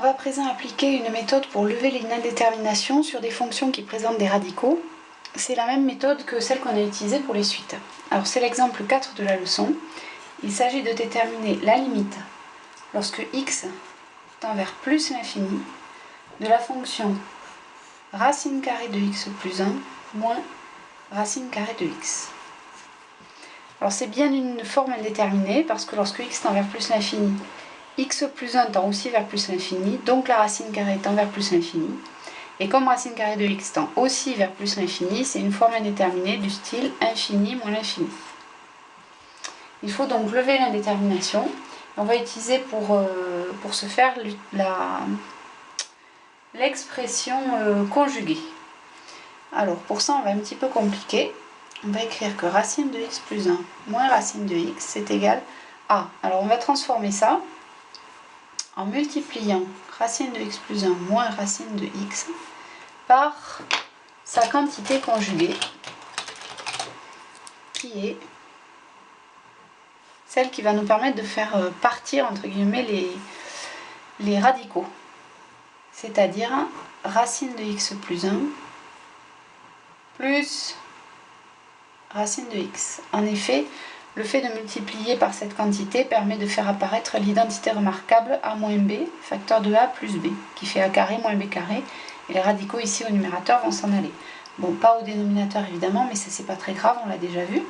va à présent appliquer une méthode pour lever les indéterminations sur des fonctions qui présentent des radicaux. C'est la même méthode que celle qu'on a utilisée pour les suites. Alors c'est l'exemple 4 de la leçon. Il s'agit de déterminer la limite lorsque x tend vers plus l'infini de la fonction racine carrée de x plus 1 moins racine carrée de x. Alors c'est bien une forme indéterminée parce que lorsque x tend vers plus l'infini, x plus 1 tend aussi vers plus l'infini, donc la racine carrée tend vers plus l'infini. Et comme racine carrée de x tend aussi vers plus l'infini, c'est une forme indéterminée du style infini moins l'infini. Il faut donc lever l'indétermination. On va utiliser pour ce faire l'expression conjuguée. Alors pour ça, on va un petit peu compliquer. On va écrire que racine de x plus 1 moins racine de x, c'est égal à... Alors on va transformer ça en multipliant racine de x plus 1 moins racine de x par sa quantité conjuguée, qui est celle qui va nous permettre de faire partir, entre guillemets, les radicaux. C'est-à-dire racine de x plus 1 plus racine de x. En effet, le fait de multiplier par cette quantité permet de faire apparaître l'identité remarquable a moins b, facteur de a plus b, qui fait a carré moins b carré, et les radicaux ici au numérateur vont s'en aller. Bon, pas au dénominateur évidemment, mais ça c'est pas très grave, on l'a déjà vu.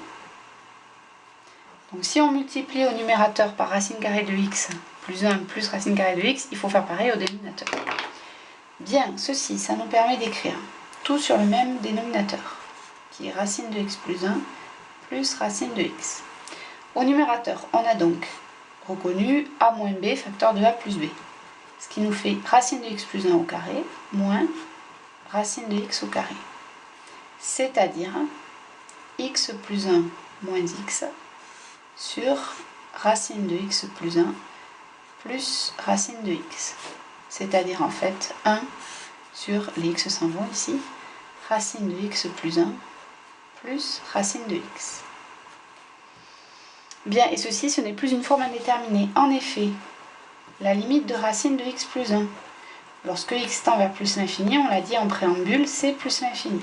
Donc si on multiplie au numérateur par racine carrée de x plus 1 plus racine carrée de x, il faut faire pareil au dénominateur. Bien, ceci, ça nous permet d'écrire tout sur le même dénominateur, qui est racine de x plus 1 plus racine de x. Au numérateur, on a donc reconnu a moins b facteur de a plus b, ce qui nous fait racine de x plus 1 au carré moins racine de x au carré, c'est-à-dire x plus 1 moins x sur racine de x plus 1 plus racine de x, c'est-à-dire en fait 1 sur les x s'en vont ici, racine de x plus 1 plus racine de x. Bien, et ceci, ce n'est plus une forme indéterminée. En effet, la limite de racine de x plus 1, lorsque x tend vers plus l'infini, on l'a dit en préambule, c'est plus l'infini.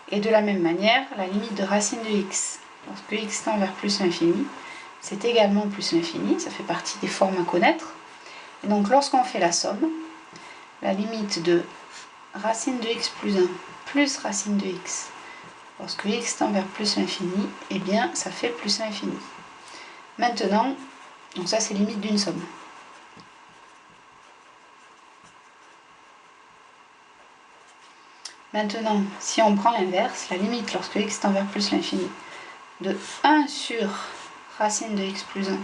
Et de la même manière, la limite de racine de x, lorsque x tend vers plus l'infini, c'est également plus l'infini, ça fait partie des formes à connaître. Et donc lorsqu'on fait la somme, la limite de racine de x plus 1 plus racine de x, lorsque x tend vers plus l'infini, eh bien ça fait plus l'infini. Maintenant, donc ça c'est limite d'une somme. Maintenant, si on prend l'inverse, la limite lorsque x tend vers plus l'infini, de 1 sur racine de x plus 1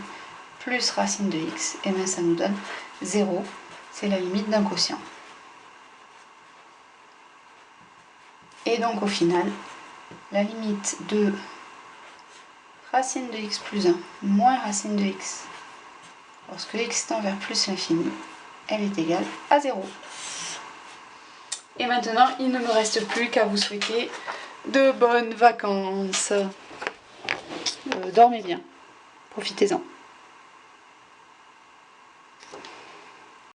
plus racine de x, et bien ça nous donne 0, c'est la limite d'un quotient. Et donc au final, la limite de racine de x plus 1 moins racine de x, lorsque x tend vers plus l'infini, elle est égale à 0. Et maintenant, il ne me reste plus qu'à vous souhaiter de bonnes vacances. Dormez bien, profitez-en.